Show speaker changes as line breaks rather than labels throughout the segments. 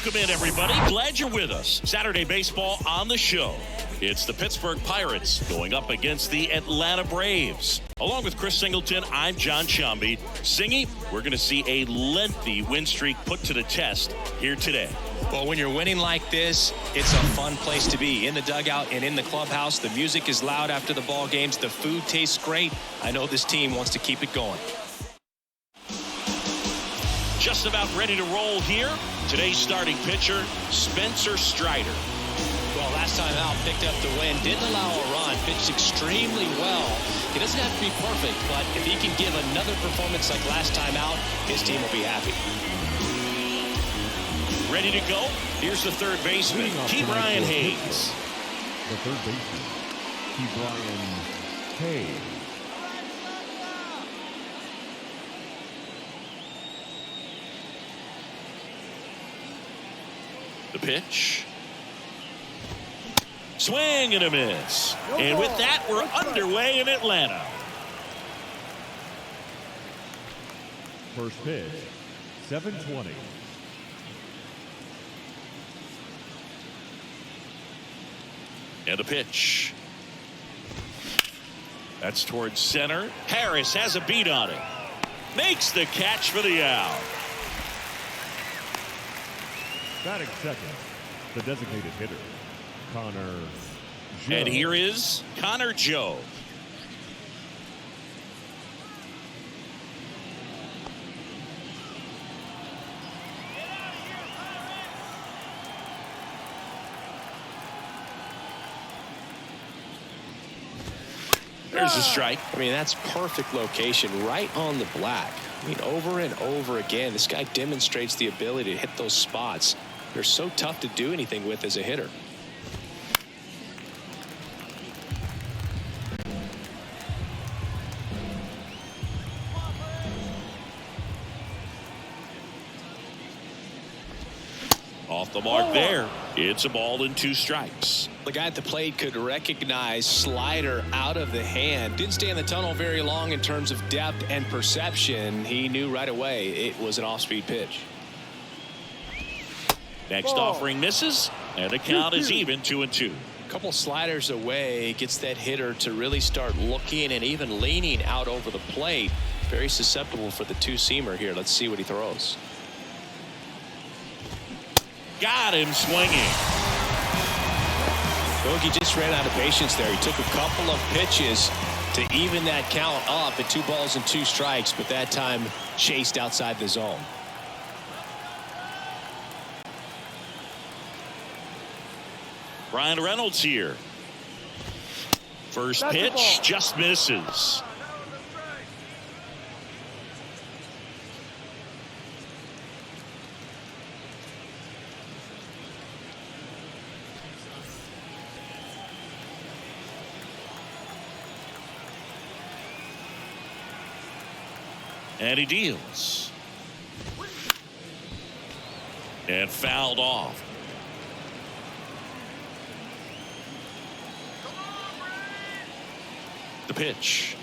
Welcome in, everybody. Glad you're with us. Saturday baseball on the show. It's the Pittsburgh Pirates going up against the Atlanta Braves. Along with Chris Singleton, I'm John Sciambi. Singy, we're going to see a lengthy win streak put to the test here today.
Well, when you're winning like this, it's a fun place to be. In the dugout and in the clubhouse, the music is loud after the ball games. The food tastes great. I know this team wants to keep it going.
Just about ready to roll here. Today's starting pitcher, Spencer Strider.
Well, last time out, picked up the win, didn't allow a run, pitched extremely well. He doesn't have to be perfect, but if he can give another performance like last time out, his team will be happy.
Ready to go? Here's the third baseman, Ke'Bryan Hayes.
The third baseman, Ke'Bryan Hayes.
The pitch. Swing and a miss. And with that, we're underway in Atlanta.
First pitch, 7:20.
And a pitch. That's towards center. Harris has a beat on it. Makes the catch for the out.
Batting second, the designated hitter, Connor Joe.
And here is Connor Joe. There's a strike.
I mean, that's perfect location, right on the black. I mean, over and over again, this guy demonstrates the ability to hit those spots. They're so tough to do anything with as a hitter.
Off the mark there. It's a ball and 2 strikes.
The guy at the plate could recognize slider out of the hand. Didn't stay in the tunnel very long in terms of depth and perception. He knew right away it was an off-speed pitch.
Next offering misses, and the count is even 2-2.
A couple sliders away gets that hitter to really start looking and even leaning out over the plate. Very susceptible for the two-seamer here. Let's see what he throws.
Got him swinging.
Bogey just ran out of patience there. He took a couple of pitches to even that count up at 2 balls and 2 strikes, but that time chased outside the zone.
Brian Reynolds here. First pitch just misses. And he deals. And fouled off. The pitch.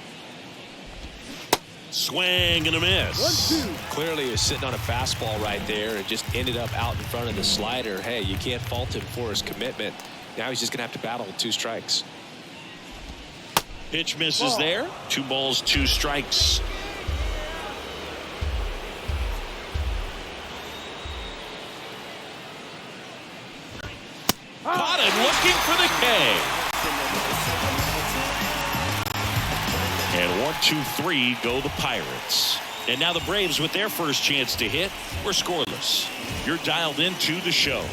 Swing and a miss.
Clearly he was sitting on a fastball right there and just ended up out in front of the slider. Hey, you can't fault him for his commitment. Now he's just going to have to battle with 2 strikes.
Pitch misses there. 2 balls, 2 strikes. Caught it, looking for the K. And 1, 2, 3 go the Pirates. And now the Braves with their first chance to hit. We're scoreless. You're dialed into the show.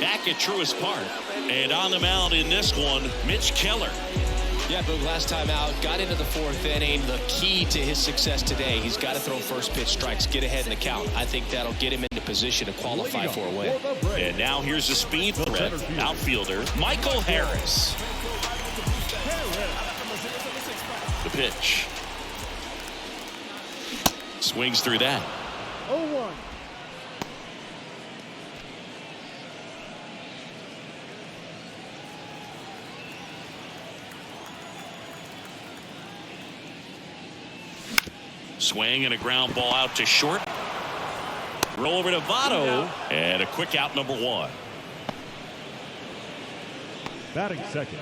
Back at Truist Park. And on the mound in this one, Mitch Keller.
Yeah, but last time out, got into the 4th inning. The key to his success today, he's got to throw first pitch strikes, get ahead in the count. I think that'll get him into position to qualify for a win.
And now here's a speed threat, outfielder Michael Harris. The pitch. Swings through that.
0-1.
Swing and a ground ball out to short. Roll over to Votto. And a quick out, number 1.
Batting second,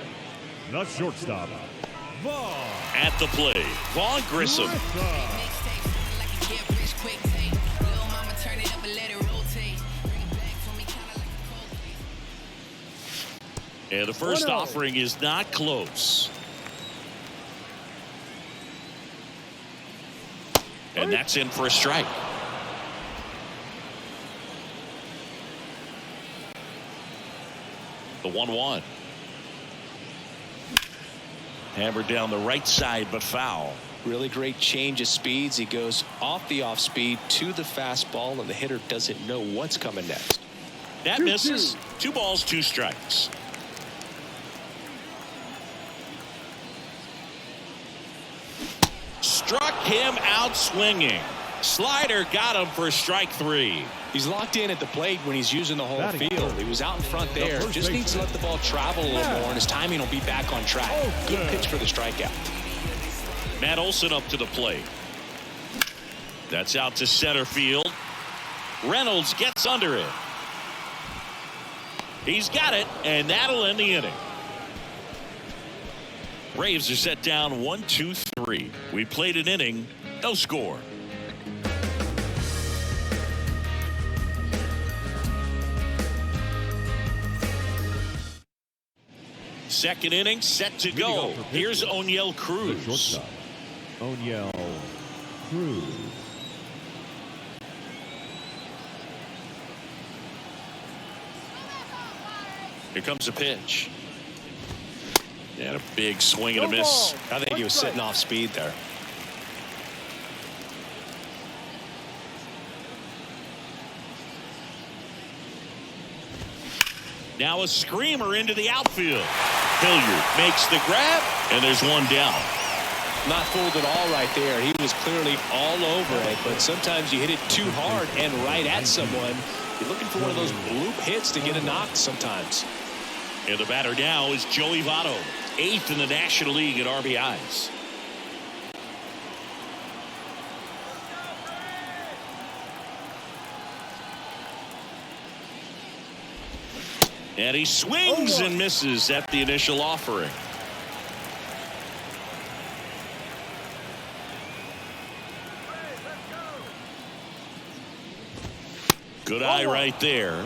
the shortstop, Vaughn.
At the plate, Vaughn Grissom. And the first offering is not close. And that's in for a strike. The 1-1. Hammered down the right side, but foul.
Really great change of speeds. He goes off the off speed to the fastball, and the hitter doesn't know what's coming next.
That misses. 2 balls, 2 strikes. Struck him out swinging. Slider got him for strike 3.
He's locked in at the plate when he's using the whole
Batting
field.
third.
He was out in front there. Just needs to let the ball travel a little more, and his timing will be back on track. Good pitch for the strikeout.
Matt Olson up to the plate. That's out to center field. Reynolds gets under it. He's got it, and that'll end the inning. Braves are set down 1-2-3. We played an inning, no score. Second inning set to go. Here's O'Neill
The
Cruz.
shortstop, O'Neill Cruz.
Here comes a pitch. And a big swing and a miss.
I think he was sitting off speed there.
Now a screamer into the outfield. Hilliard makes the grab, and there's one down.
Not fooled at all right there. He was clearly all over it, but sometimes you hit it too hard and right at someone. You're looking for one of those bloop hits to get a knock sometimes.
And the batter now is Joey Votto, 8th in the National League at RBIs. And he swings and misses at the initial offering. Good eye right there.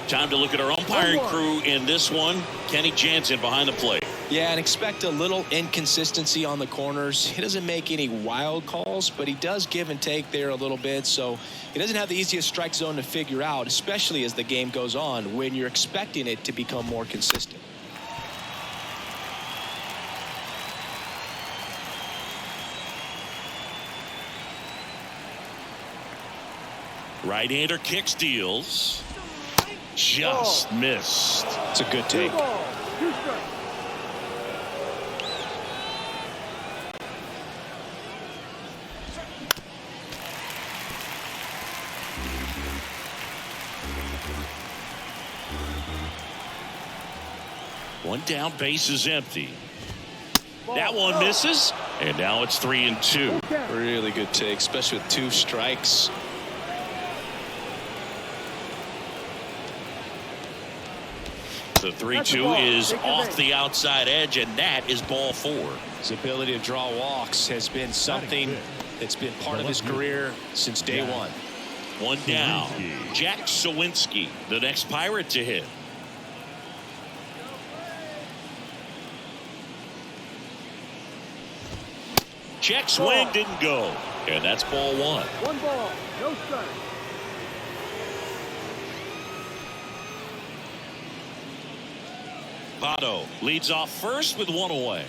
Time to look at our umpiring crew in this one. Kenny Jansen behind the plate.
Yeah, and expect a little inconsistency on the corners. He doesn't make any wild calls, but he does give and take there a little bit. So he doesn't have the easiest strike zone to figure out, especially as the game goes on when you're expecting it to become more consistent.
Right-hander kicks, deals. Just missed.
It's a good take.
One down, base is empty. That one misses, and now it's 3-2.
Really good take, especially with 2 strikes.
The 3-2 is off the outside edge, and that is ball 4.
His ability to draw walks has been something that's been part of his career since day one.
One down. Jack Sawinski, the next Pirate to hit. Check swing didn't go, and that's ball 1.
1 ball, no strike.
Votto leads off first with 1 away.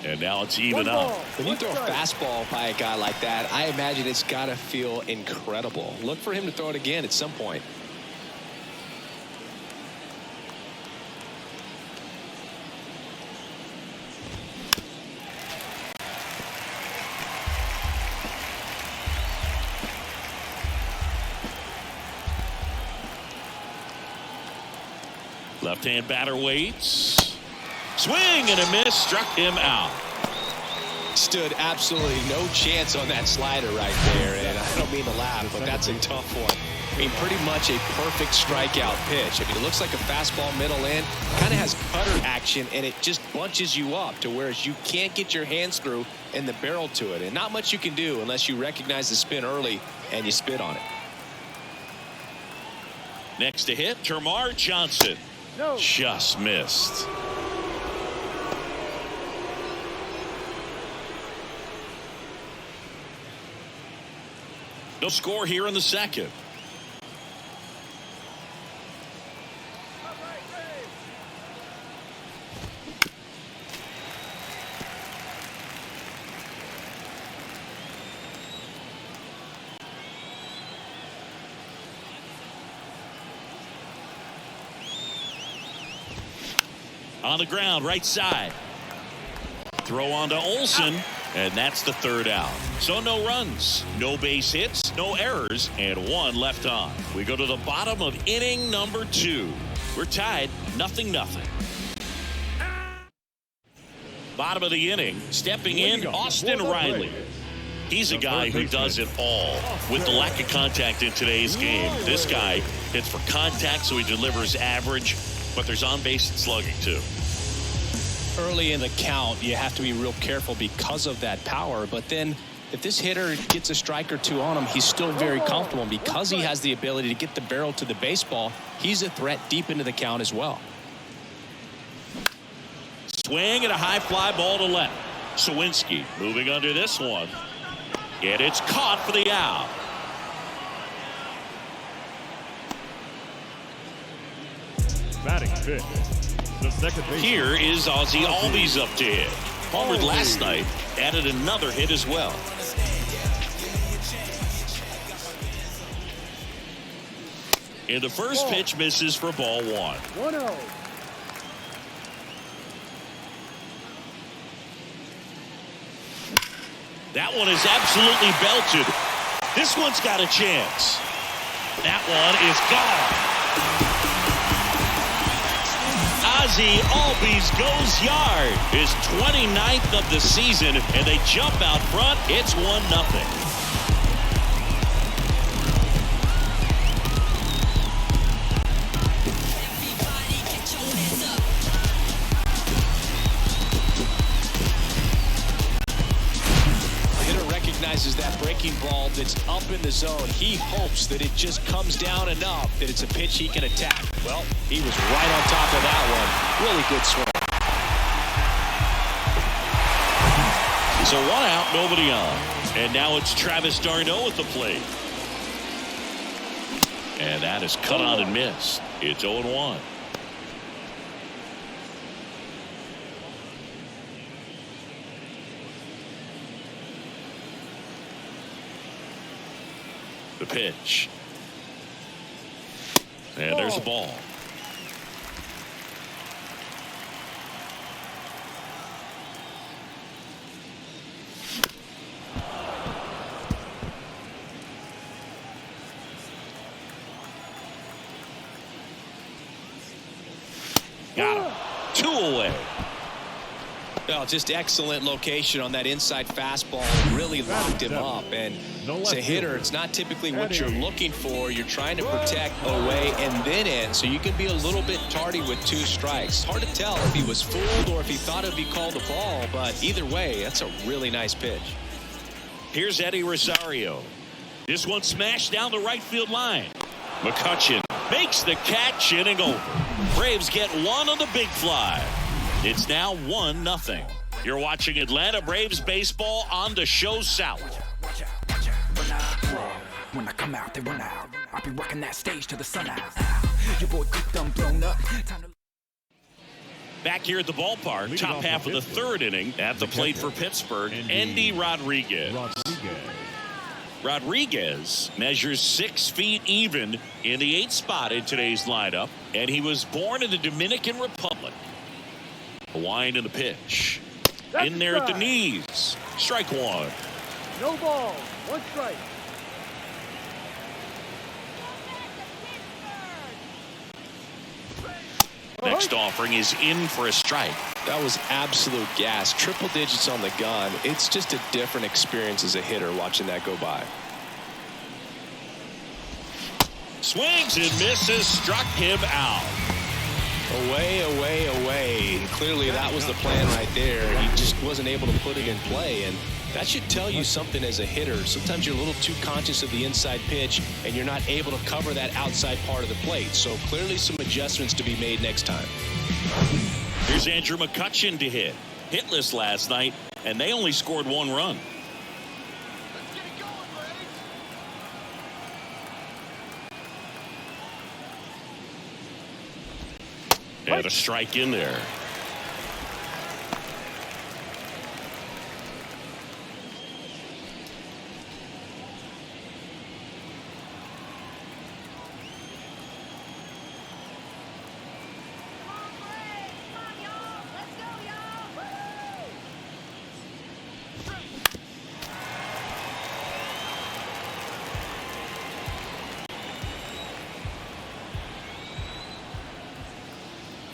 And now it's even up.
When you throw a fastball by a guy like that, I imagine it's got to feel incredible. Look for him to throw it again at some point.
Left-hand batter waits. Swing and a miss. Struck him out.
Stood absolutely no chance on that slider right there. And I don't mean to laugh, but that's a tough one. I mean, pretty much a perfect strikeout pitch. I mean, it looks like a fastball middle in. Kind of has cutter action, and it just bunches you up to whereas you can't get your hands through and the barrel to it. And not much you can do unless you recognize the spin early and you spit on it.
Next to hit, Termarr Johnson.
No.
Just missed. No score here in the second. On the ground, right side. Throw on to Olsen, and that's the third out. So no runs, no base hits, no errors, and one left on. We go to the bottom of inning number 2. We're tied 0-0. Bottom of the inning, stepping in, Austin Riley. He's a guy who does it all. With the lack of contact in today's game, this guy hits for contact, so he delivers average, but there's on-base slugging too.
Early in the count, you have to be real careful because of that power. But then if this hitter gets a strike or two on him, he's still very comfortable. And because he has the ability to get the barrel to the baseball, he's a threat deep into the count as well.
Swing and a high fly ball to left. Sawinski moving under this one. And it's caught for the out.
Batting fifth, the second baseman.
Here is Ozzie Albies up to hit. Homered last night, added another hit as well. And the first pitch misses for ball 1.
1-0.
That one is absolutely belted. This one's got a chance. That one is gone. Ozzie Albies goes yard. His 29th of the season, and they jump out front. It's 1-0.
Recognizes that breaking ball that's up in the zone. He hopes that it just comes down enough that it's a pitch he can attack. Well, he was right on top of that one. Really good swing.
So 1 out, nobody on. And now it's Travis d'Arnaud at the plate. And that is cut on and missed. It's 0-1. The pitch. And there's the ball. Got him. 2 away.
Well, just excellent location on that inside fastball. Really locked him up. And as a hitter, it's not typically what you're looking for. You're trying to protect away and then in, so you can be a little bit tardy with 2 strikes. Hard to tell if he was fooled or if he thought it would be called a ball, but either way, that's a really nice pitch.
Here's Eddie Rosario. This one smashed down the right field line. McCutchen makes the catch, inning over. Braves get 1 on the big fly. It's now 1-0. You're watching Atlanta Braves baseball on the show South.
When I come out, they run out. I'll be rocking that stage to the sun out. Your boy cooked, I'm blown up.
Back here at the ballpark, top half of the 3rd inning, at the plate for Pittsburgh, Endy Rodriguez. Rodriguez measures 6 feet even in the 8th spot in today's lineup, and he was born in the Dominican Republic. A wind in the pitch. In there at the knees. Strike 1.
No ball. 1 strike.
next offering is in for a strike.
That was absolute gas. Triple digits on the gun. It's just a different experience as a hitter watching that go by.
Swings and misses, struck him out.
Away, away, away. And clearly that was the plan right there. He just wasn't able to put it in play, and that should tell you something as a hitter. Sometimes you're a little too conscious of the inside pitch, and you're not able to cover that outside part of the plate. So clearly some adjustments to be made next time.
Here's Andrew McCutchen to hit. Hitless last night, and they only scored 1 run. And a strike in there.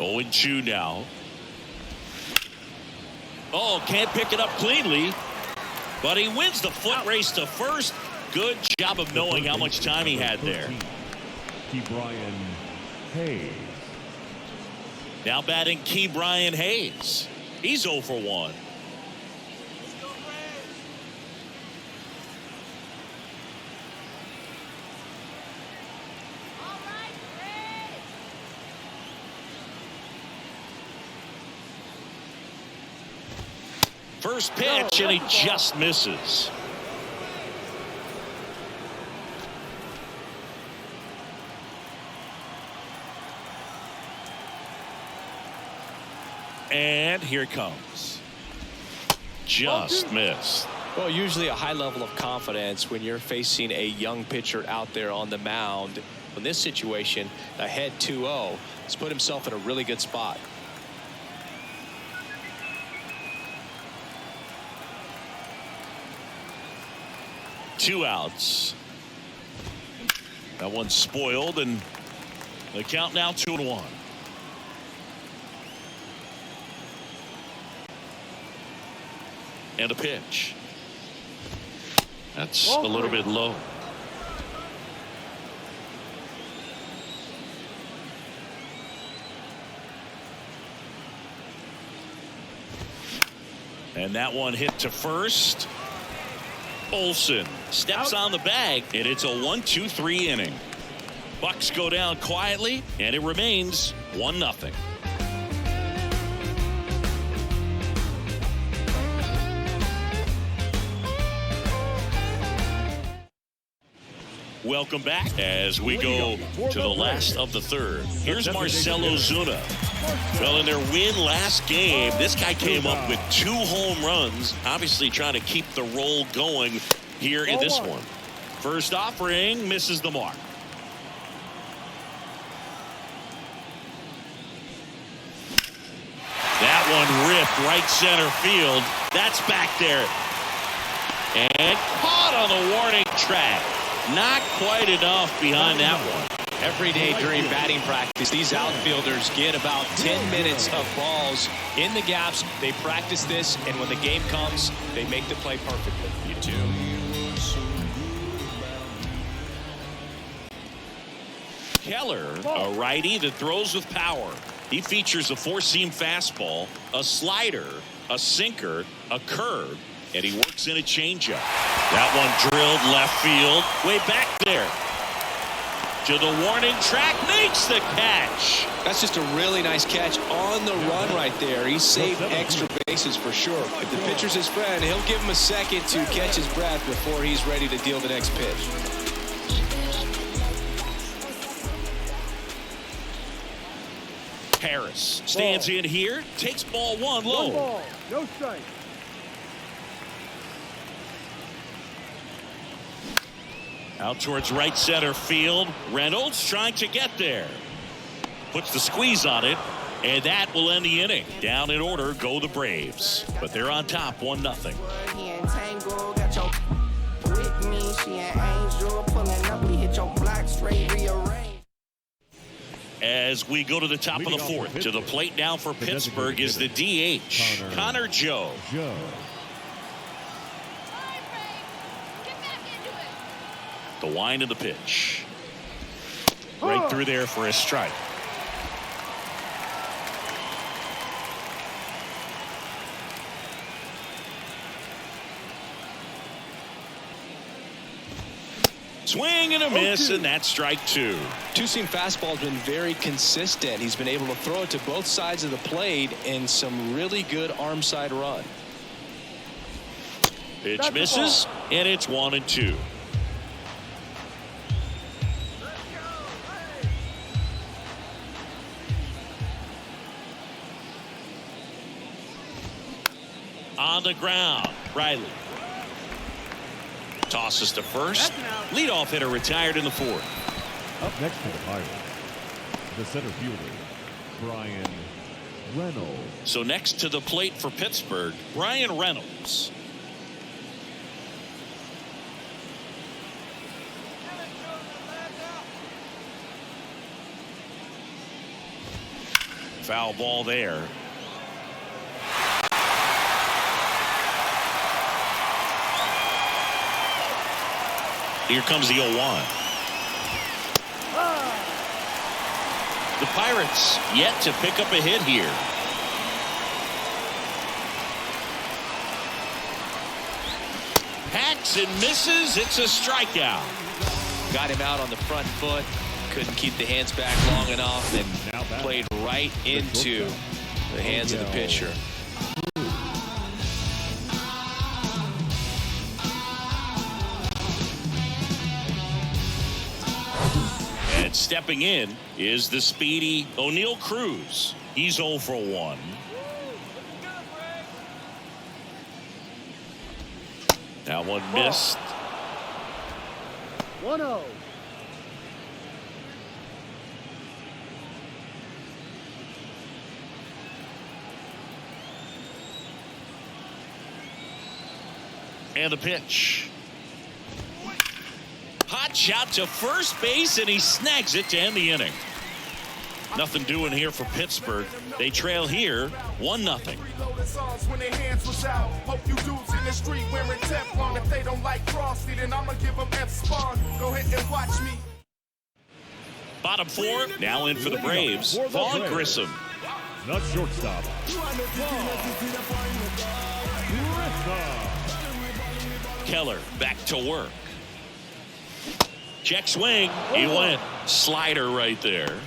Oh, and 2 now. Oh, can't pick it up cleanly, but he wins the foot race to first. Good job of knowing how much time he had there.
Brian Hayes.
Now batting Brian Hayes. He's 0 for 1. First pitch, and he just misses. And here it comes. Just missed.
Well, usually a high level of confidence when you're facing a young pitcher out there on the mound. In this situation, ahead 2-0, he's put himself in a really good spot.
Two outs. That one's spoiled, and the count now 2-1. And a pitch. That's a little bit low. And that one hit to first. Olsen steps on the bag, and it's a 1-2-3 inning. Bucks go down quietly, and it remains 1-0. Welcome back as we go to the last of the third. Here's Marcell Ozuna. Well, in their win last game, this guy came up with 2 home runs, obviously trying to keep the roll going here in this one. First offering misses the mark. That one ripped right center field. That's back there. And caught on the warning track. Not quite enough behind that one.
Every day during batting practice, these outfielders get about 10 minutes of balls in the gaps. They practice this, and when the game comes, they make the play perfectly. You too.
Keller, a righty that throws with power. He features a 4-seam fastball, a slider, a sinker, a curve, and he works in a changeup. That one drilled left field, way back there. To the warning track, makes the catch.
That's just a really nice catch on the run right there. He saved extra bases for sure. If the pitcher's his friend, he'll give him a second to catch his breath before he's ready to deal the next pitch.
Harris stands in here, takes ball 1 low.
1 ball, no strike.
Out towards right center field. Reynolds trying to get there. Puts the squeeze on it, and that will end the inning. Down in order go the Braves, but they're on top 1-0. As we go to the top of the fourth, to the plate now for Pittsburgh is the DH, Connor Joe. The wind of the pitch. Right through there for a strike. Swing and a miss, and that's strike two.
Two-seam fastball has been very consistent. He's been able to throw it to both sides of the plate in some really good arm side run.
Pitch misses, and it's 1-2. On the ground, Riley. Tosses to first. Leadoff hitter retired in the fourth.
Up next to the Pirates, the center fielder, Brian Reynolds.
So next to the plate for Pittsburgh, Brian Reynolds. Foul ball there. Here comes the 0-1. The Pirates yet to pick up a hit here. Hacks and misses. It's a strikeout.
Got him out on the front foot. Couldn't keep the hands back long enough and played right into the hands of the pitcher.
And stepping in is the speedy O'Neal Cruz. He's 0 for 1. That one missed.
1-0.
And the pitch. Hot shot to first base, and he snags it to end the inning. Nothing doing here for Pittsburgh. They trail here 1-0.
When their hands was out, hope you dudes in the street wearing Teflon. If they don't like Frosty, then I'ma give them F-Spawn. Go ahead and watch me.
Bottom four, now in for the Braves, Vaughn Grissom.
The shortstop,
Keller back to work. Check swing. He went. Slider right there.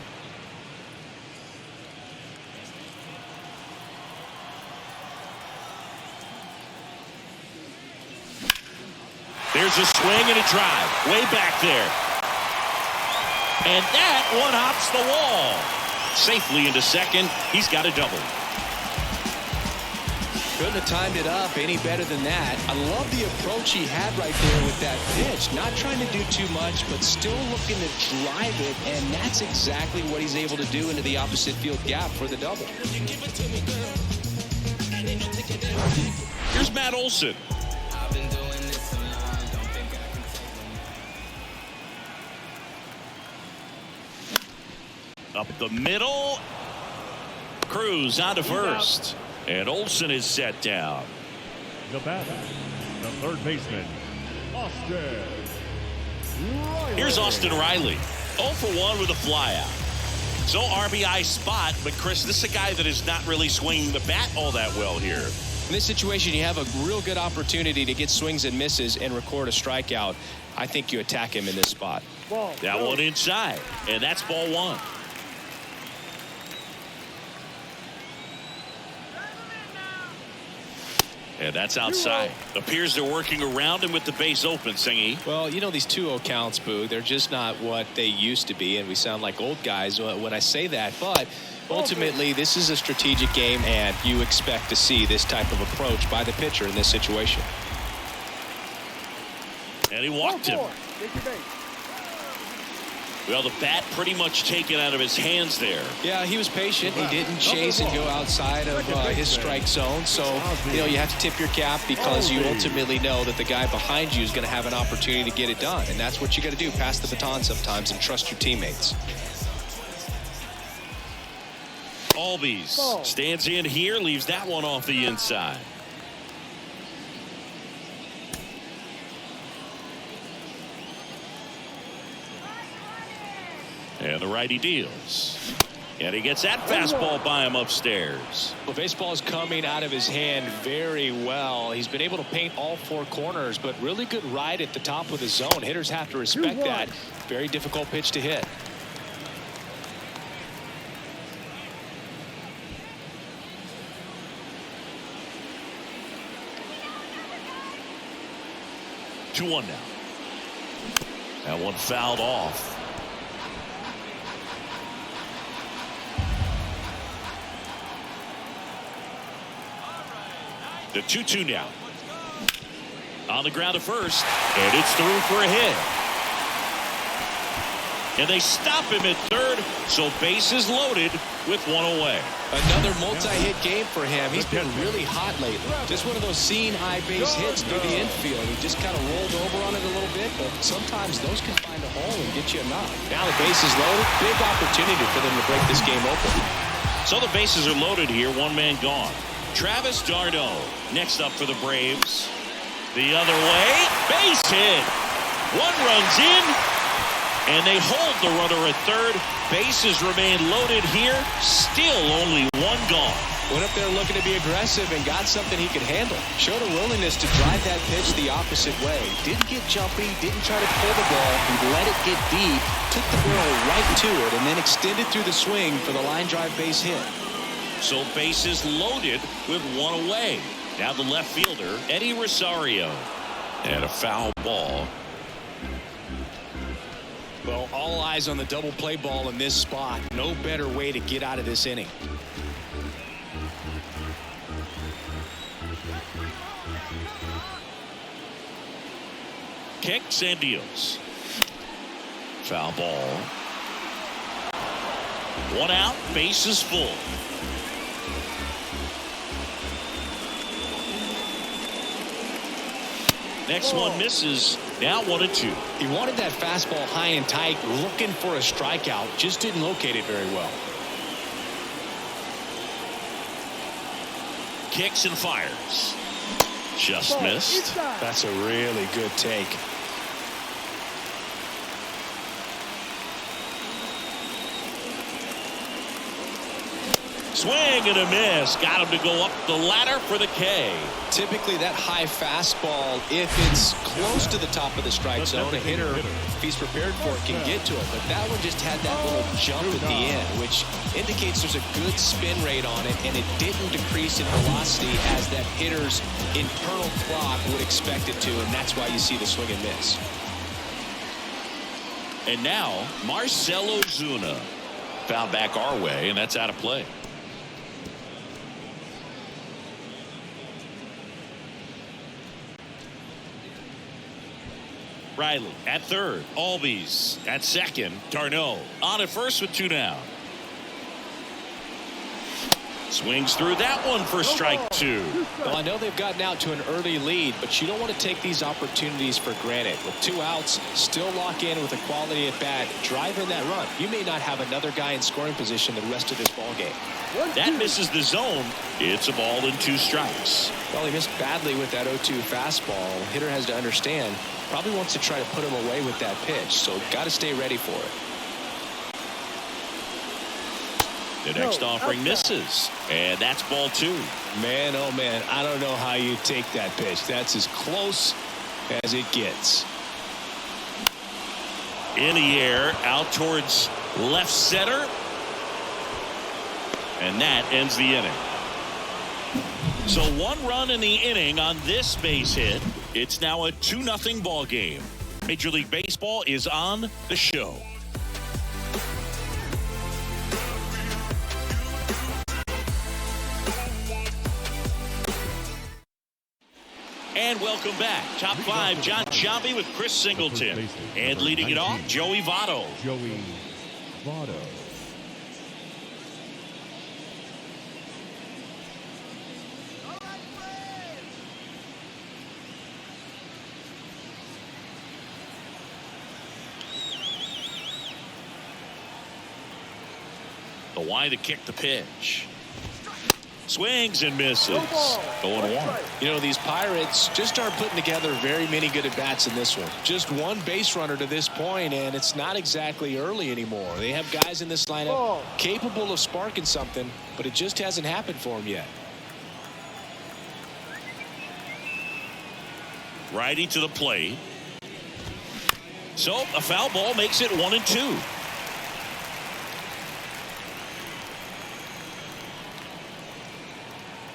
There's a swing and a drive. Way back there. And that one hops the wall. Safely into second. He's got a double.
Couldn't have timed it up any better than that. I love the approach he had right there with that pitch. Not trying to do too much, but still looking to drive it, and that's exactly what he's able to do into the opposite field gap for the double.
Here's Matt Olson. Up the middle. Cruz on to first. And Olson is set down.
the batter, the third baseman, Austin Riley.
Here's Austin Riley. 0 for 1 with a flyout. So RBI spot, but Chris, this is a guy that is not really swinging the bat all that well here.
In this situation, you have a real good opportunity to get swings and misses and record a strikeout. I think you attack him in this spot.
That one inside, and that's ball one. And that's outside. Appears they're working around him with the base open, Singy.
Well, you know, these 2-0 counts, Boo, they're just not what they used to be, and we sound like old guys when I say that. But ultimately, this is a strategic game, and you expect to see this type of approach by the pitcher in this situation.
And he walked him. Well, the bat pretty much taken out of his hands there.
Yeah, he was patient. He didn't chase and go outside of his strike zone. So, you know, you have to tip your cap because you ultimately know that the guy behind you is going to have an opportunity to get it done. And that's what you got to do. Pass the baton sometimes and trust your teammates.
Albies stands in here, leaves that one off the inside. And the righty deals. And he gets that fastball by him upstairs.
Well, baseball is coming out of his hand very well. He's been able to paint all four corners, but really good ride at the top of the zone. Hitters have to respect that. Very difficult pitch to hit.
Two one now. That one fouled off. The 2-2 now. On the ground to first, and it's through for a hit. And they stop him at third, so bases loaded with one away.
Another multi-hit game for him. He's been really hot lately. Just one of those seeing high base hits near the infield. He just kind of rolled over on it a little bit, but sometimes those can find a hole and get you a knock. Now the bases loaded. Big opportunity for them to break this game open.
So the bases are loaded here. One man gone. Travis d'Arnaud next up for the Braves. The other way, base hit. One runs in, and they hold the runner at third. Bases remain loaded here. Still only one gone.
Went up there looking to be aggressive and got something he could handle. Showed a willingness to drive that pitch the opposite way. Didn't get jumpy, didn't try to pull the ball. He let it get deep, took the barrel right to it, and then extended through the swing for the line drive base hit.
So bases loaded with one away. Now the left fielder, Eddie Rosario. And a foul ball.
Well, all eyes on the double play ball in this spot. No better way to get out of this inning.
Kicks and deals. Foul ball. One out, bases full. Next one misses. Now 1-2.
He wanted that fastball high and tight, looking for a strikeout. Just didn't locate it very well.
Kicks and fires. Just missed.
That's a really good take.
Swing and a miss. Got him to go up the ladder for the K.
Typically that high fastball, if it's close to the top of the strike zone, a hitter, if he's prepared for it, can get to it. But that one just had that little jump at the end, which indicates there's a good spin rate on it, and it didn't decrease in velocity as that hitter's internal clock would expect it to, and that's why you see the swing and miss.
And now Marcell Ozuna fouled back our way, and that's out of play. Riley at third. Albies at second. d'Arnaud on at first with two down. Swings through that one for strike two.
Well, I know they've gotten out to an early lead, but you don't want to take these opportunities for granted. With two outs, still lock in with a quality at bat, drive in that run. You may not have another guy in scoring position the rest of this ball game.
That misses the zone. It's a ball and two strikes.
Well, he missed badly with that 0-2 fastball. The hitter has to understand, probably wants to try to put him away with that pitch, so got to stay ready for it.
The next offering misses, and that's ball two.
Man, oh man, I don't know how you take that pitch. That's as close as it gets.
In the air, out towards left center. And that ends the inning. So one run in the inning on this base hit. It's now a 2-0 ball game. Major League Baseball is on the show. And welcome back. Top five, John Sciambi with Chris Singleton. And leading it off, Joey Votto.
Joey Votto.
The why to kick the pitch. Swings and misses. Going one.
You know, these Pirates just aren't putting together very many good at-bats in this one. Just one base runner to this point, and it's not exactly early anymore. They have guys in this lineup capable of sparking something, but it just hasn't happened for them yet.
Righty to the plate. So a foul ball makes it 1-2.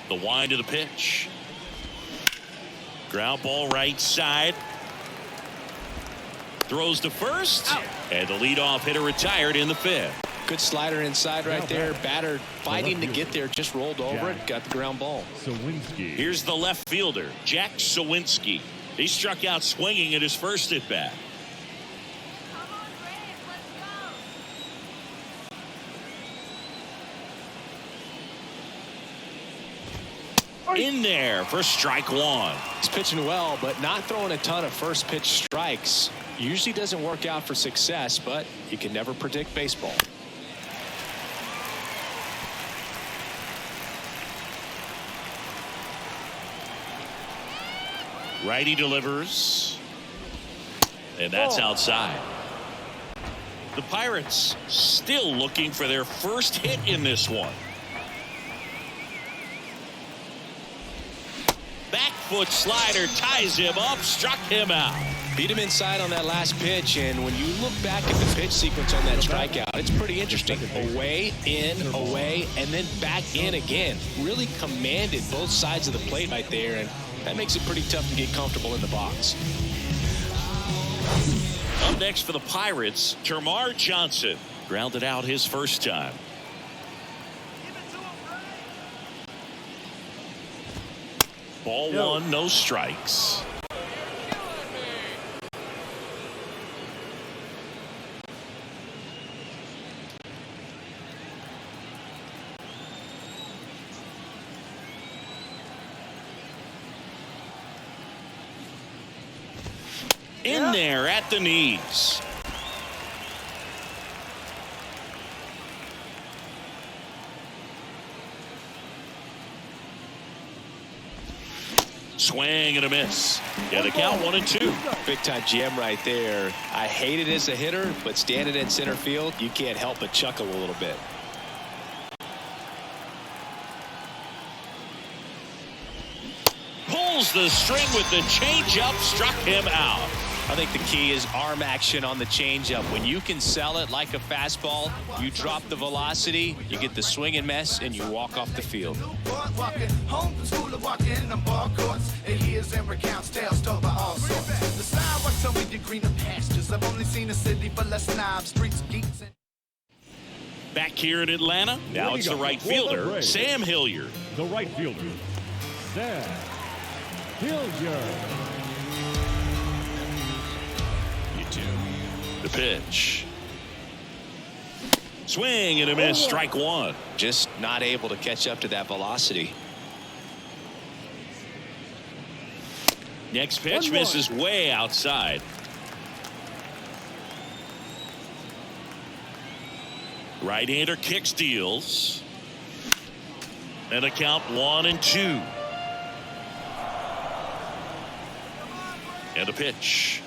The wind of the pitch. Ground ball right side. Throws to first. And the leadoff hitter retired in the fifth.
Good slider inside right there. Batter fighting to get there. Just rolled over it. Got the ground ball.
Here's the left fielder, Jack Sawinski. He struck out swinging at his first at bat. In there for strike one.
He's pitching well, but not throwing a ton of first pitch strikes. Usually doesn't work out for success, but you can never predict baseball.
Righty delivers. And that's outside. The Pirates still looking for their first hit in this one. Back foot slider ties him up, struck him out.
Beat him inside on that last pitch, and when you look back at the pitch sequence on that strikeout, it's pretty interesting. Away, in, away, and then back in again. Really commanded both sides of the plate right there, and that makes it pretty tough to get comfortable in the box.
Up next for the Pirates, Termarr Johnson. Grounded out his first time. Ball one, no strikes. In there at the knees. Swing and a miss. Yeah, the count 1-2.
Big time gem right there. I hate it as a hitter, but standing in center field, you can't help but chuckle a little bit.
Pulls the string with the changeup, struck him out.
I think the key is arm action on the changeup. When you can sell it like a fastball, you drop the velocity, you get the swing and miss, and you walk off the field.
Home from school of walking in the ball courts. It hears and recounts tales told by all sorts. The sidewalks tell me you're greener pastures. I've only seen a city for less knobs, streets, geeks, and
Back here in Atlanta, now it's the right fielder, Sam Hilliard.
The right fielder, Sam Hilliard.
The pitch. Swing and a miss, strike one.
Just not able to catch up to that velocity.
Next pitch misses way outside. Right-hander kick steals. And a count 1-2. And a pitch.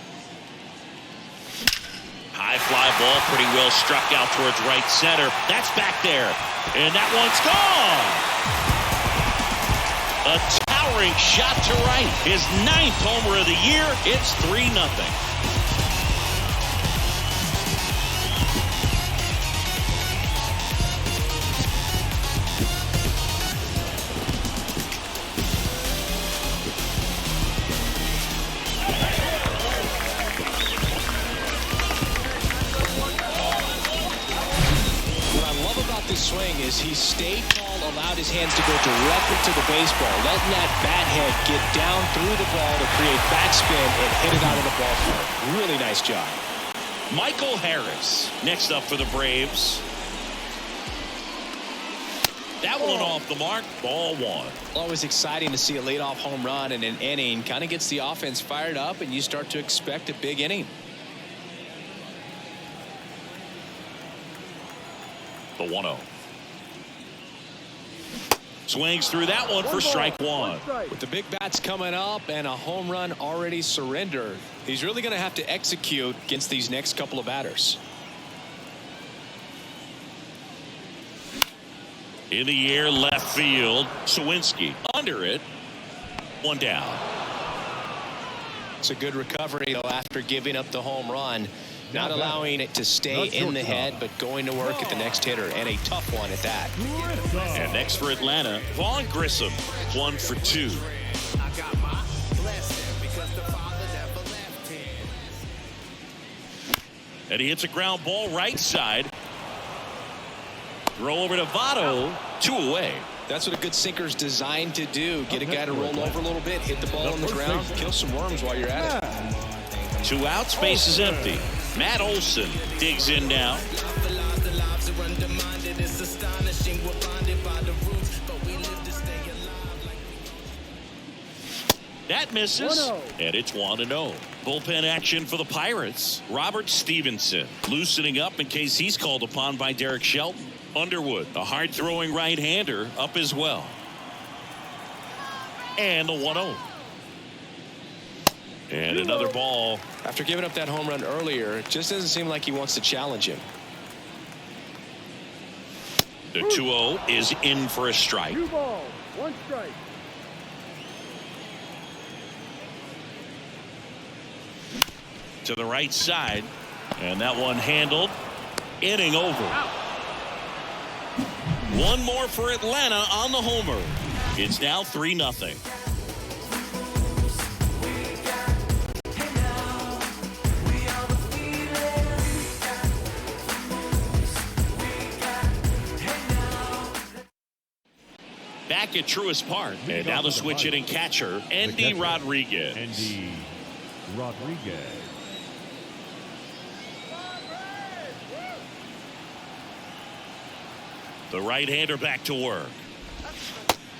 High fly ball, pretty well struck out towards right center. That's back there. And that one's gone. A towering shot to right. His 9th homer of the year. It's 3-0.
Swing is he stayed tall, allowed his hands to go directly to the baseball, letting that bat head get down through the ball to create backspin and hit it out of the ballpark. Really nice job.
Michael Harris next up for the Braves. That one off the mark, ball one.
Always exciting to see a leadoff home run in an inning. Kind of gets the offense fired up, and you start to expect a big inning.
The 1-0. Swings through that one for strike one.
With the big bats coming up and a home run already surrendered, he's really going to have to execute against these next couple of batters.
In the air, left field. Sawinski under it. One down.
It's a good recovery, though, after giving up the home run. Not allowing it to stay in the head, but going to work at the next hitter, and a tough one at that.
And next for Atlanta, Vaughn Grissom, 1 for 2. And he hits a ground ball right side. Throw over to Votto, 2 away.
That's what a good sinker's designed to do. Get a guy to roll over a little bit, hit the ball on the ground, kill some worms while you're at it.
2 outs, space is empty. Matt Olson digs in now. That misses, and it's 1-0. Bullpen action for the Pirates. Robert Stevenson loosening up in case he's called upon by Derek Shelton. Underwood, a hard-throwing right-hander, up as well. And the 1-0. And another ball.
After giving up that home run earlier, it just doesn't seem like he wants to challenge him.
The 2-0 is in for a strike.
2 balls, 1 strike.
To the right side, and that one handled. Inning over. One more for Atlanta on the homer. It's now 3-0. Back at Truist Park, and now the switch hitting catcher, Andy Rodriguez.
Andy Rodriguez.
The right-hander back to work.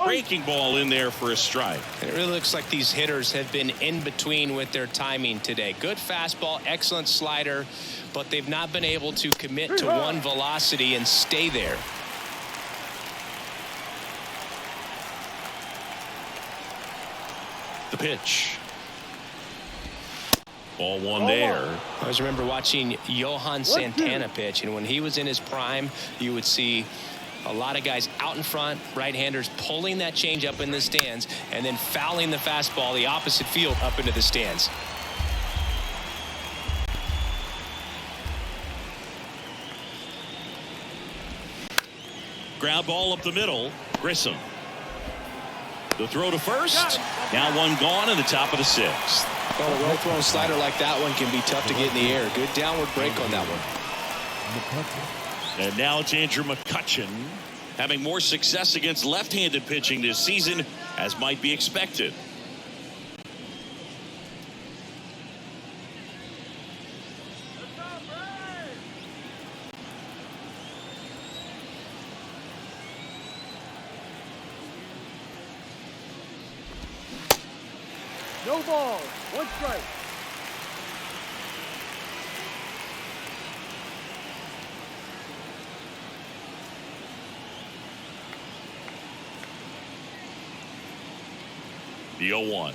Breaking ball in there for a strike.
It really looks like these hitters have been in between with their timing today. Good fastball, excellent slider, but they've not been able to commit to one velocity and stay there.
The pitch. Ball one there.
I always remember watching Johan Santana pitch, and when he was in his prime, you would see a lot of guys out in front, right-handers pulling that change up in the stands and then fouling the fastball the opposite field up into the stands.
Ground ball up the middle. Grissom. The throw to first. Now one gone in the top of the 6th.
Well, a well-thrown slider like that one can be tough to get in the air. Good downward break on that one.
And now it's Andrew McCutchen having more success against left-handed pitching this season, as might be expected.
No balls, 1 strike.
The 0-1.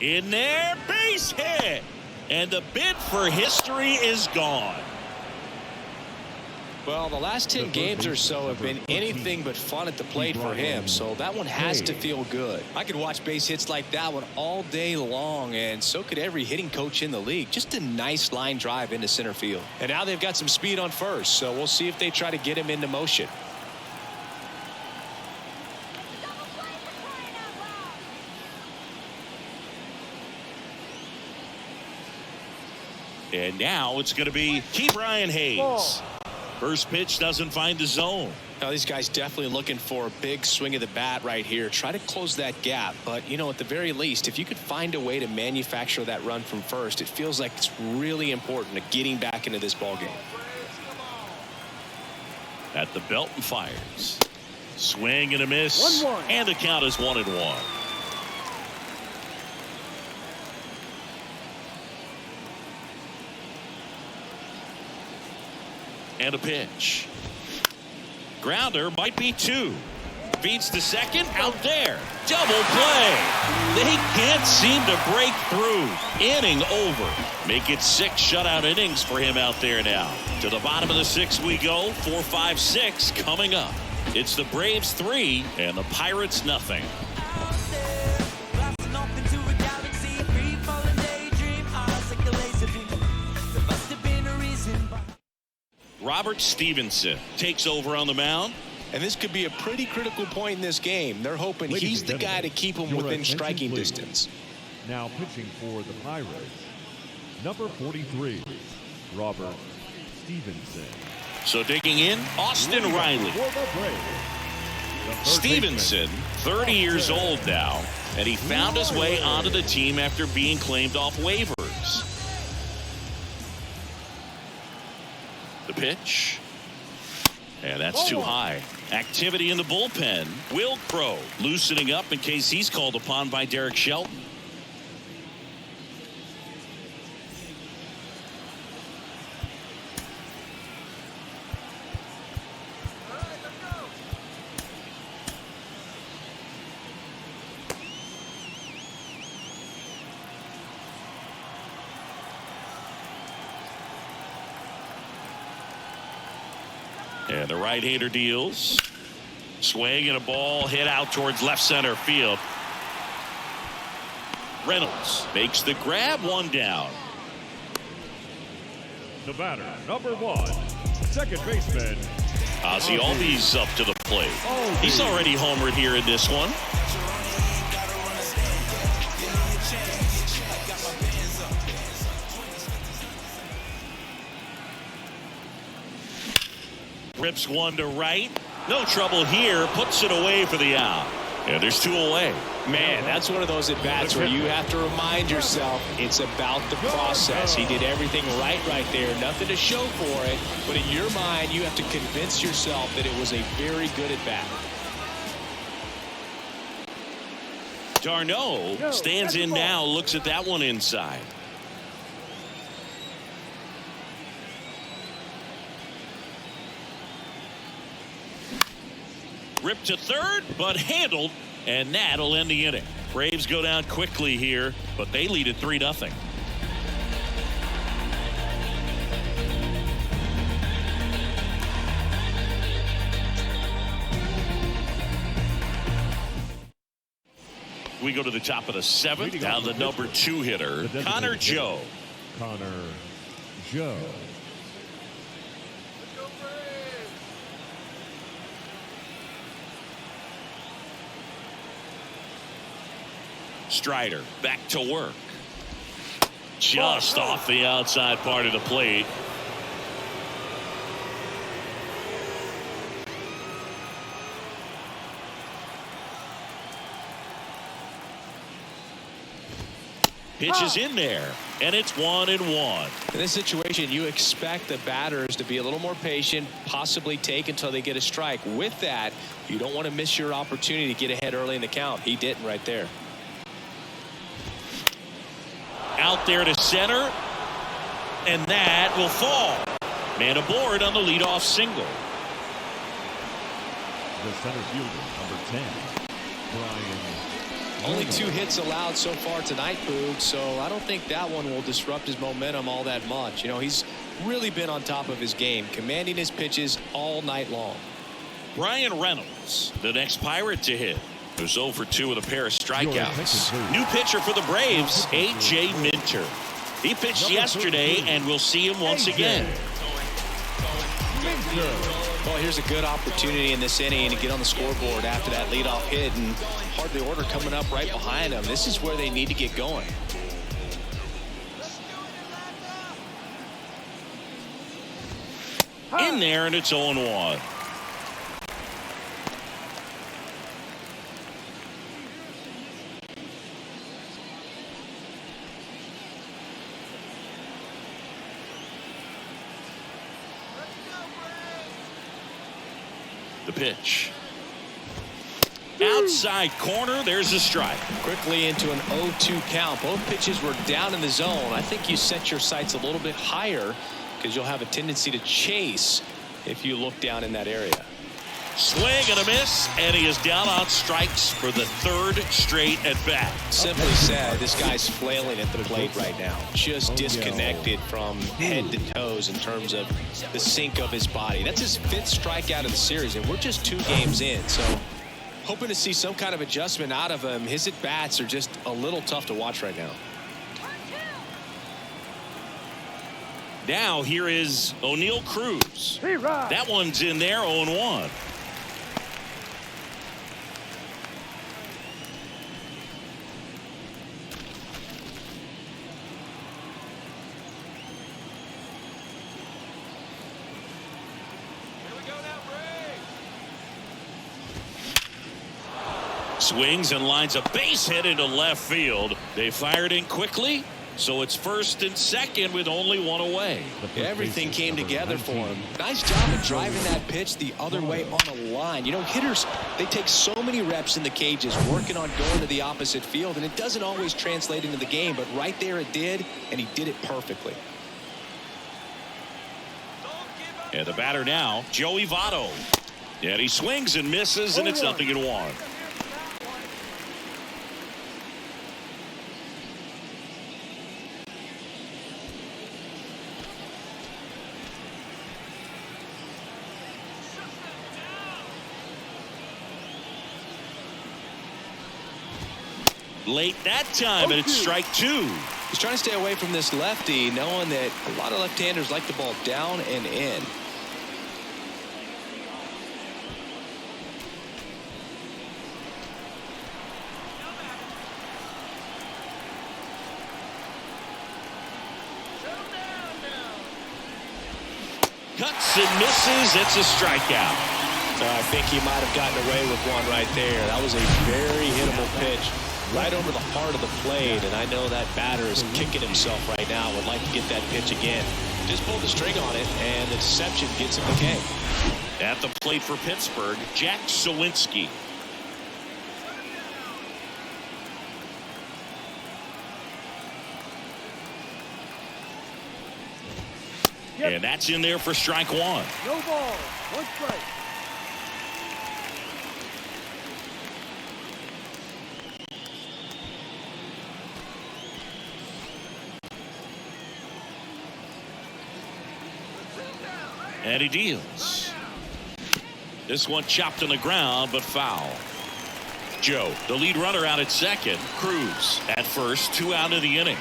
In there, base hit. And the bid for history is gone.
Well, the last 10 games or so have been anything but fun at the plate for him, so that one has to feel good. I could watch base hits like that one all day long, and so could every hitting coach in the league. Just a nice line drive into center field. And now they've got some speed on first, so we'll see if they try to get him into motion.
And now it's going to be Brian Hayes. First pitch doesn't find the zone.
Now these guys definitely looking for a big swing of the bat right here. Try to close that gap. But, you know, at the very least, if you could find a way to manufacture that run from first, it feels like it's really important to getting back into this ball game.
At the belt and fires. Swing and a miss.
1-1.
And the count is 1-1. And a pitch. Grounder might be 2. Beats the second. Out there. Double play. They can't seem to break through. Inning over. Make it 6 shutout innings for him out there now. To the bottom of the 6th we go. 4, 5, 6 coming up. It's the Braves 3 and the Pirates nothing. Robert Stevenson takes over on the mound.
And this could be a pretty critical point in this game. They're hoping he's the guy to keep them within striking distance.
Now pitching for the Pirates, number 43, Robert Stevenson.
So digging in, Austin Riley. Stevenson, 30 years old now, and he found his way onto the team after being claimed off waivers. The pitch. And that's too high. Activity in the bullpen. Will Crow loosening up in case he's called upon by Derek Shelton. And the right-hander deals. Swing and a ball hit out towards left center field. Reynolds makes the grab, 1 down.
The batter, number 1, second baseman,
Ozzie Albies up to the plate. He's already homered here in this one. Rips one to right. No trouble here. Puts it away for the out. And there's 2 away.
Man, that's one of those at-bats where you have to remind yourself it's about the process. He did everything right there. Nothing to show for it. But in your mind, you have to convince yourself that it was a very good at-bat.
Darno stands in now. Looks at that one inside. Ripped to third, but handled, and that'll end the inning. Braves go down quickly here, but they lead at 3-0. We go to the top of the 7th. Now the number 2 hitter, Connor Joe.
Connor Joe.
Strider back to work. Just off the outside part of the plate. Pitch is in there, and it's 1-1.
In this situation, you expect the batters to be a little more patient, possibly take until they get a strike. With that, you don't want to miss your opportunity to get ahead early in the count. He didn't right there.
Out there to center, and that will fall. Man aboard on the leadoff single.
The center fielder, number 10, Brian.
Only 2 hits allowed so far tonight, Boog, so I don't think that one will disrupt his momentum all that much. You know, he's really been on top of his game, commanding his pitches all night long.
Brian Reynolds, the next Pirate to hit. Who's 0 for 2 with a pair of strikeouts. New pitcher for the Braves, A.J. Minter. He pitched yesterday, and we'll see him once again.
Well, here's a good opportunity in this inning to get on the scoreboard after that leadoff hit, and hard the order coming up right behind them. This is where they need to get going.
In there, and it's 0-1. The pitch. Outside corner, there's a strike.
Quickly into an 0-2 count. Both pitches were down in the zone. I think you set your sights a little bit higher because you'll have a tendency to chase if you look down in that area.
Swing and a miss, and he is down on strikes for the third straight at bat.
Simply said, this guy's flailing at the plate right now. Just disconnected from head to toes in terms of the sink of his body. That's his 5th strikeout of the series, and we're just 2 games in. So hoping to see some kind of adjustment out of him. His at-bats are just a little tough to watch right now.
Now here is O'Neal Cruz. That one's in there, 0-1. Swings and lines a base hit into left field. They fired in quickly, so it's 1st and 2nd with only 1 away.
Everything came together for him. Nice job of driving that pitch the other way on the line. You know, hitters, they take so many reps in the cages working on going to the opposite field, and it doesn't always translate into the game, but right there it did, and he did it perfectly.
And the batter now, Joey Votto. And he swings and misses, and it's 0-1. Late that time, and it's strike 2.
He's trying to stay away from this lefty, knowing that a lot of left-handers like the ball down and in.
Cuts and misses. It's a strikeout.
I think he might have gotten away with one right there. That was a very hittable pitch right over the heart of the plate, and I know that batter is kicking himself right now. Would like to get that pitch again. Just pulled the string on it, and the deception gets him the game.
At the plate for Pittsburgh, Jack Sawinski. And that's in there for strike 1.
No ball. 1 strike.
And he deals. This one chopped on the ground, but foul. Joe, the lead runner, out at second. Cruz at first, 2 out of the inning.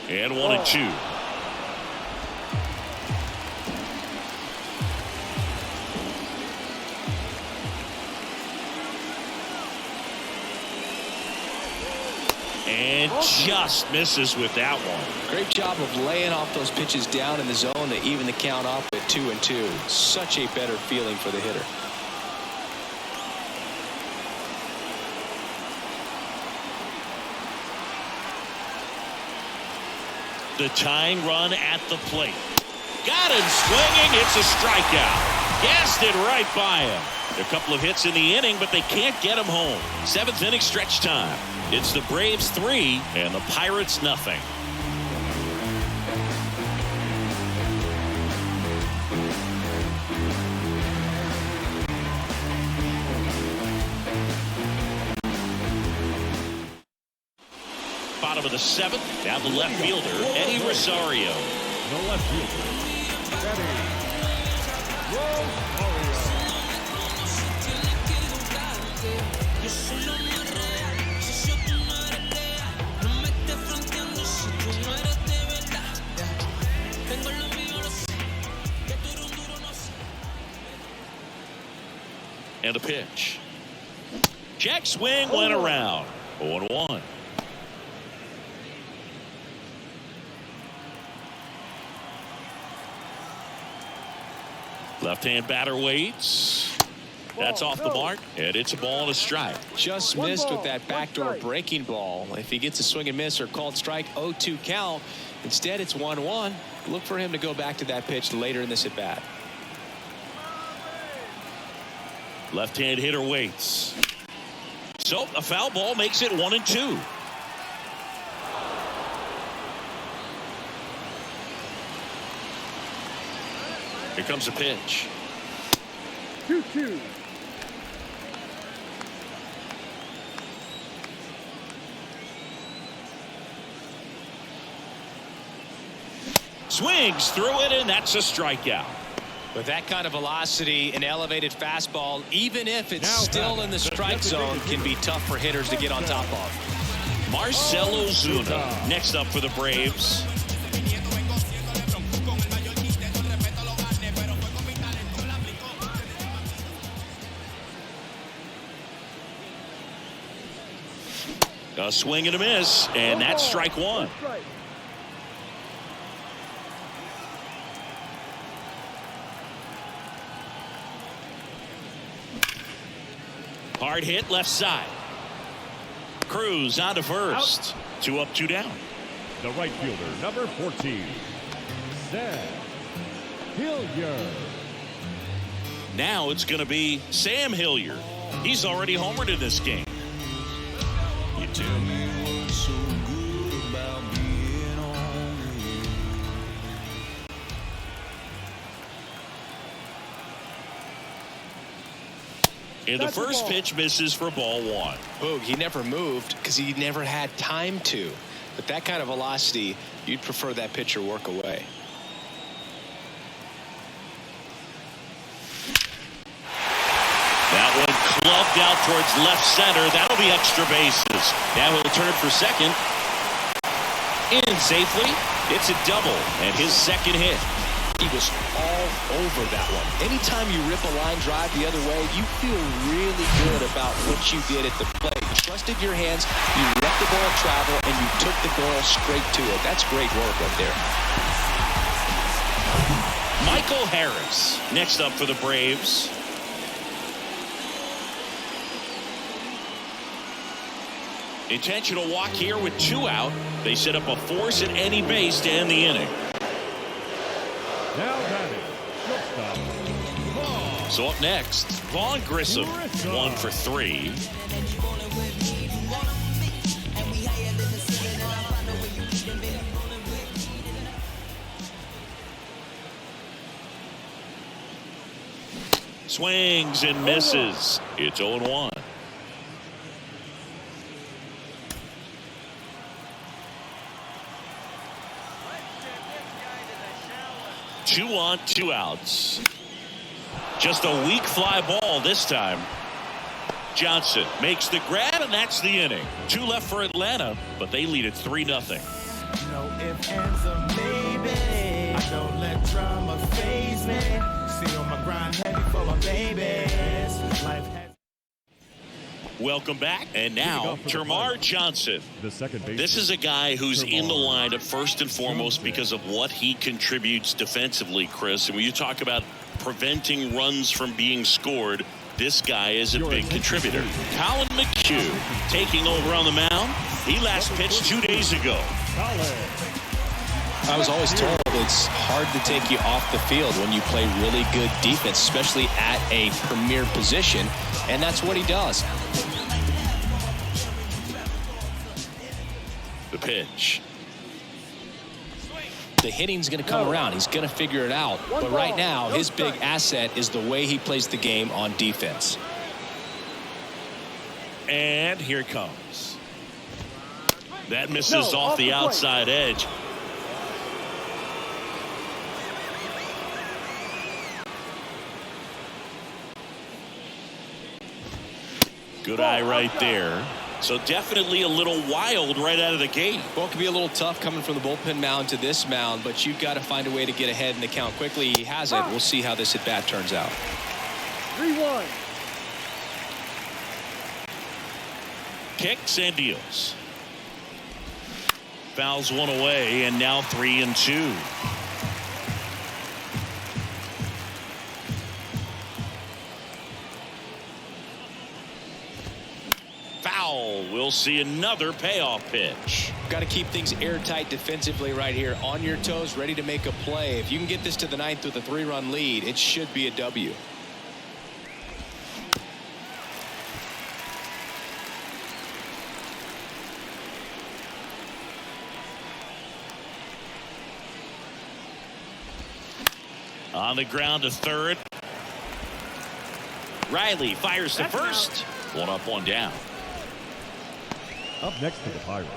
And 1-2. And just misses with that one.
Great job of laying off those pitches down in the zone to even the count up at 2-2. Such a better feeling for the hitter.
The tying run at the plate. Got him swinging. It's a strikeout. Gassed it right by him. A couple of hits in the inning, but they can't get him home. 7th inning stretch time. It's the Braves 3 and the Pirates nothing. Bottom of the 7th, down the left fielder, Eddie Rosario.
The left fielder, Eddie Rosario.
And a pitch. Jack swing went around. 0-1. Left-hand batter waits. That's off the mark, and it's a ball and a strike.
Just missed with that backdoor breaking ball. If he gets a swing and miss or called strike, 0-2 count. Instead, it's 1-1. Look for him to go back to that pitch later in this at bat.
Left-hand hitter waits. So a foul ball makes it 1-2. Here comes a pitch.
2-2.
Swings through it, and that's a strikeout.
With that kind of velocity, an elevated fastball, even if it's
Now
still in the strike zone, can be tough for hitters to get on top of.
Marcell Ozuna next up for the Braves. A swing and a miss, and that's strike one.
Strike.
Hard hit left side. Cruz on to first. 2 up, 2 down.
The right fielder, number 14, Sam Hilliard.
Now it's going to be Sam Hilliard. He's already homered in this game. You tell me what's so good about being home. And the first pitch misses for ball 1.
Boog, he never moved because he never had time to. With that kind of velocity, you'd prefer that pitcher work away.
That one clubbed out towards left center. That'll be extra bases. Now he'll turn for second. In safely. It's a double and his second hit.
He was all over that one. Anytime you rip a line drive the other way, you feel really good about what you did at the plate. You trusted your hands, you let the ball travel, and you took the ball straight to it. That's great work right there.
Michael Harris next up for the Braves. Intentional walk here with 2 out. They set up a force at any base to end the inning.
Now batting, shortstop, Vaughn.
So up next, Vaughn Grissom, 1 for 3. Swings and misses. It's 0-1. Two on, 2 outs. Just a weak fly ball this time. Johnson makes the grab, and that's the inning. 2 left for Atlanta, but they lead it 3-0.
No ifs, ands, or maybe. I don't let drama faze me. See on my grind heavy for my babies. Life has.
Welcome back, and now Termarr Johnson.
The second baseman.
This is a guy who's in the lineup first and foremost because of what he contributes defensively, Chris. And when you talk about preventing runs from being scored, this guy is a big contributor. Colin McHugh taking over on the mound. He last pitched 2 days ago.
I was always told it's hard to take you off the field when you play really good defense, especially at a premier position, and that's what he does.
The pitch.
The hitting's going to come around. He's going to figure it out. But right now, his big asset is the way he plays the game on defense.
And here it comes. That misses off the outside edge. Good eye right there. So definitely a little wild right out of the gate.
Well, it can be a little tough coming from the bullpen mound to this mound, but you've got to find a way to get ahead in the count quickly. He has it. We'll see how this at bat turns out.
3-1.
Kicks and deals. Fouls one away, and now 3-2. Foul. We'll see another payoff pitch.
Got to keep things airtight defensively right here. On your toes, ready to make a play. If you can get this to the 9th with a 3-run lead, it should be a W.
On the ground to third. Riley fires to first. One up, one down.
Up next for the Pirates,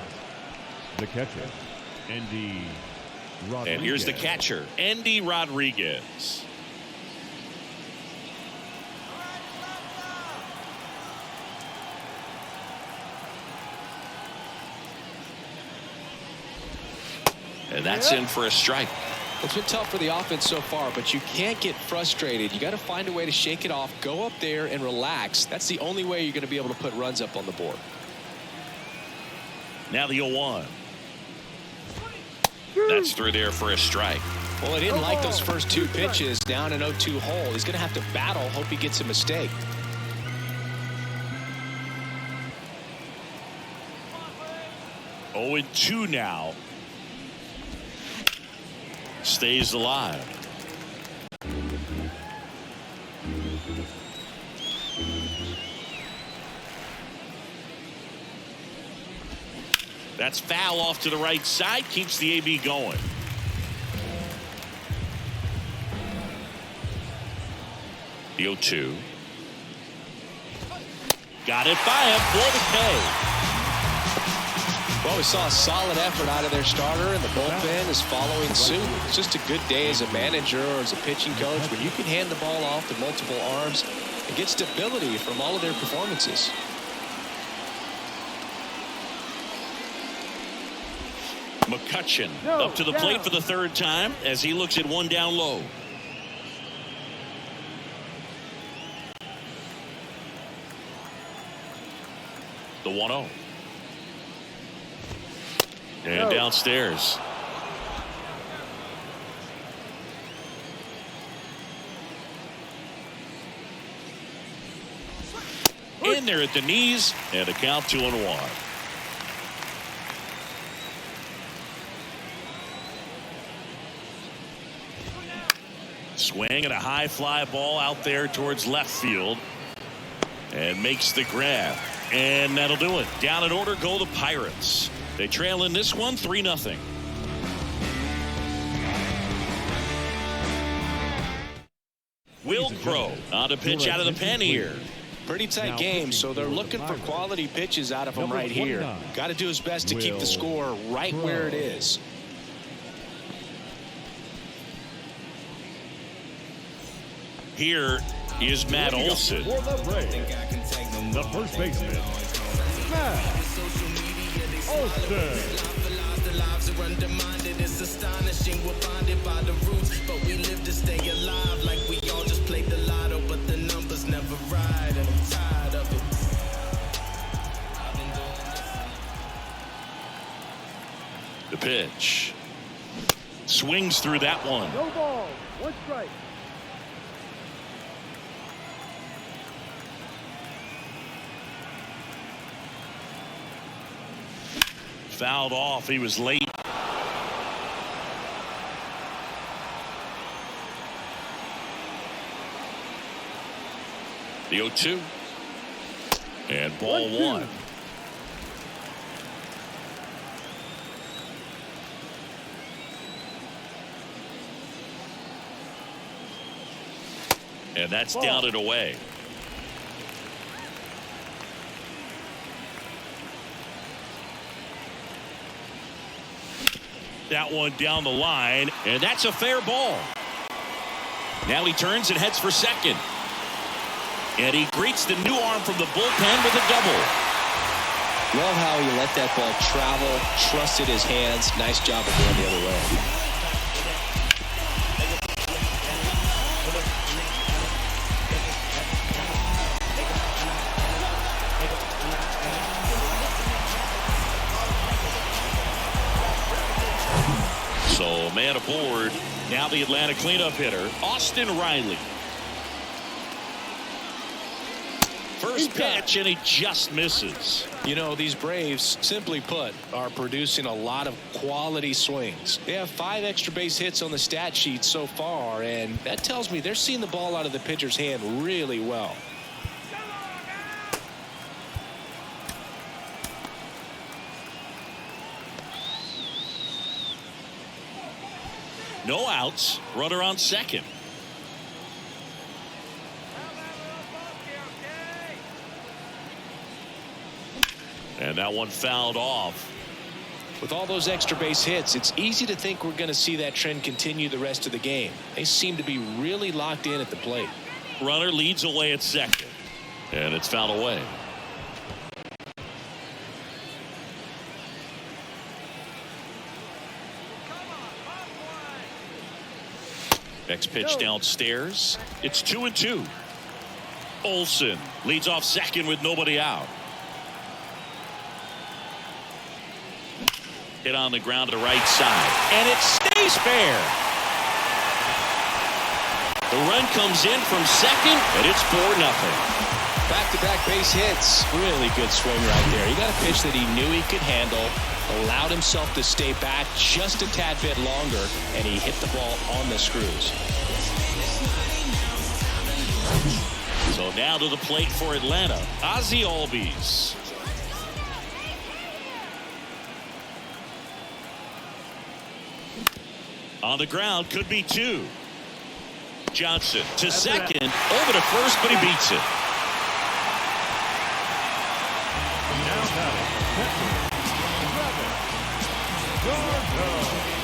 the catcher, Andy Rodriguez.
And here's the catcher, Andy Rodriguez. And that's in for a strike.
It's been tough for the offense so far, but you can't get frustrated. You got to find a way to shake it off, go up there and relax. That's the only way you're going to be able to put runs up on the board.
Now the 0-1. That's through there for a strike.
Well, he didn't like those first two pitches down an 0-2 hole. He's going to have to battle, hope he gets a mistake.
Oh, 0-2 now. Stays alive. That's foul off to the right side. Keeps the AB going. The 0-2. Got it by him for the K.
Well, we saw a solid effort out of their starter, and the bullpen is following suit. It's just a good day as a manager or as a pitching coach when you can hand the ball off to multiple arms and get stability from all of their performances.
McCutchen up to the plate for the third time as he looks at one down low. The 1-0. And downstairs. In there at the knees, and a count 2-1. Swing and a high fly ball out there towards left field. And makes the grab. And that'll do it. Down in order go the Pirates. They trail in this one 3-0. Will Crow on to pitch out of the pen here.
Pretty tight game, so they're looking for quality pitches out of him right here. Got to do his best to keep the score right where it is.
Here is Matt Olson.
The first baseman, Matt Olson.
It's astonishing we're bonded by the roots, but we live to stay alive like we all just played the lotto, but the numbers never ride, and I'm tired of it.
The pitch. Swings through that one.
No ball, one strike.
Fouled off. He was late. The 0-2. And ball 1. And that's down and away. That one down the line, and that's a fair ball. Now he turns and heads for second. And he greets the new arm from the bullpen with a double.
Love how he let that ball travel, trusted his hands. Nice job of going the other way.
So man aboard. Now the Atlanta cleanup hitter, Austin Riley. First pitch, and he just misses.
You know, these Braves, simply put, are producing a lot of quality swings. They have 5 extra base hits on the stat sheet so far, and that tells me they're seeing the ball out of the pitcher's hand really well.
No outs. Runner on second. And that one fouled off.
With all those extra base hits, it's easy to think we're going to see that trend continue the rest of the game. They seem to be really locked in at the plate.
Runner leads away at second. And it's fouled away. Next pitch downstairs. It's 2-2. Olsen leads off second with nobody out. Hit on the ground to the right side. And it stays fair. The run comes in from second, and it's 4-0.
Back-to-back base hits. Really good swing right there. He got a pitch that he knew he could handle, allowed himself to stay back just a tad bit longer, and he hit the ball on the screws.
So now to the plate for Atlanta, Ozzie Albies. On the ground, could be 2. Johnson to second, over to first, but he beats it.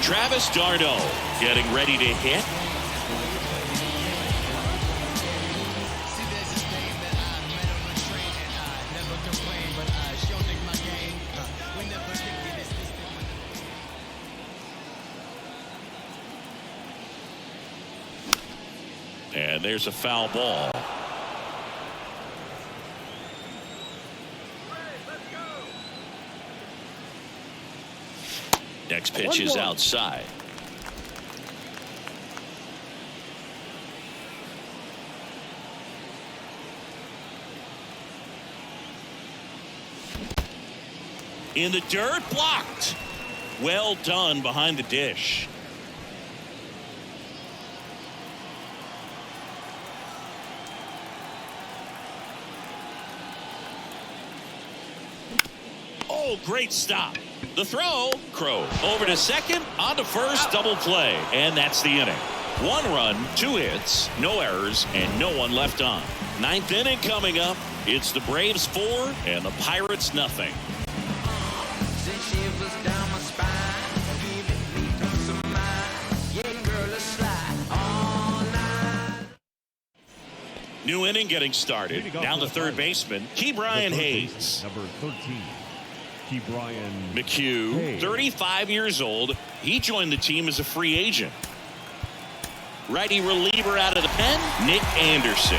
Travis d'Arnaud getting ready to hit. And there's a foul ball. Next pitch is outside. In the dirt, blocked. Well done behind the dish. Oh, great stop. The throw, Crow over to second, on to first, double play, and that's the inning. 1 run, 2 hits, no errors, and no one left on. 9th inning coming up. It's the Braves 4 and the Pirates nothing. New inning getting started. Down the third baseman, Ke'Bryan Hayes.
Number 13. Ke'Bryan
McHugh, 35 years old. He joined the team as a free agent. Righty reliever out of the pen, Nick Anderson.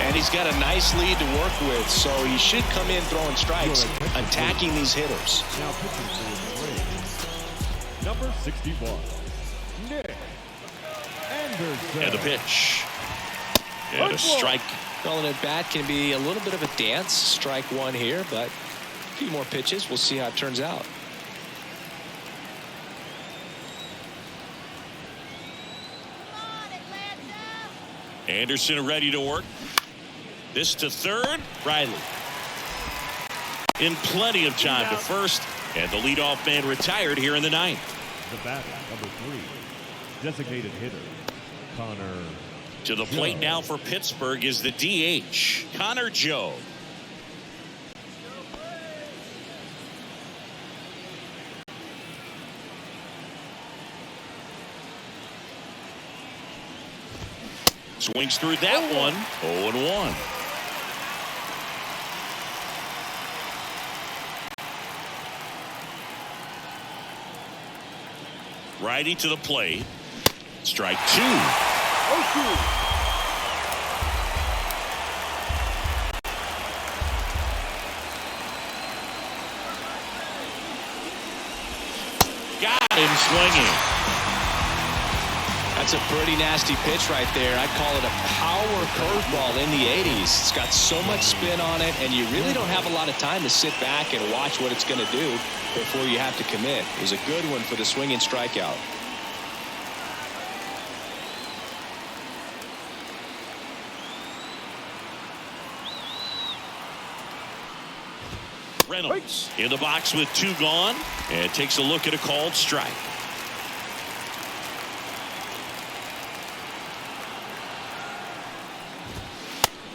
And he's got a nice lead to work with, so he should come in throwing strikes, attacking these hitters.
Now pitching for the Braves. Number 61. Nick Anderson.
And a pitch. And a strike.
Calling it bat can be a little bit of a dance. Strike 1 here, but a few more pitches. We'll see how it turns out.
Anderson ready to work. This to third. Riley. In plenty of time to first. And the leadoff man retired here in the 9th.
The batter, number 3. Designated hitter, Connor.
To the plate now for Pittsburgh is the DH, Connor Joe. Swings through that one. 0-1. Righty to the plate. Strike 2. Got him swinging.
That's a pretty nasty pitch right there. I'd call it a power curveball in the 80s. It's got so much spin on it, and you really don't have a lot of time to sit back and watch what it's going to do before you have to commit. It was a good one for the swinging strikeout.
Reynolds in the box with 2 gone and takes a look at a called strike.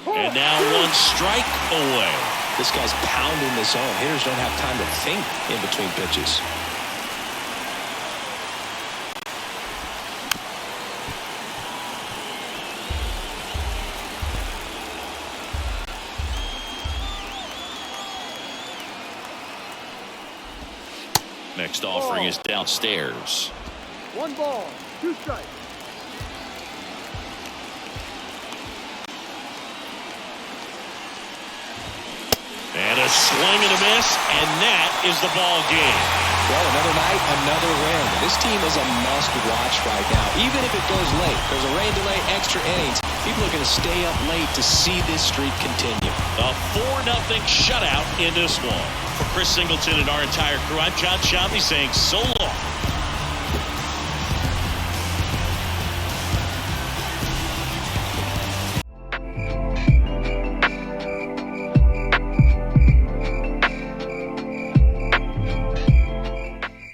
And now 1 strike away.
This guy's pounding the zone. Hitters don't have time to think in between pitches.
Next offering is downstairs.
1 ball, 2 strikes.
And a swing and a miss, and that is the ball game.
Well, another night, another win. This team is a must-watch right now, even if it goes late. There's a rain delay, extra innings. People are going to stay up late to see this streak continue.
A 4-0 shutout in this one. For Chris Singleton and our entire crew, I'm John Shambi saying so long.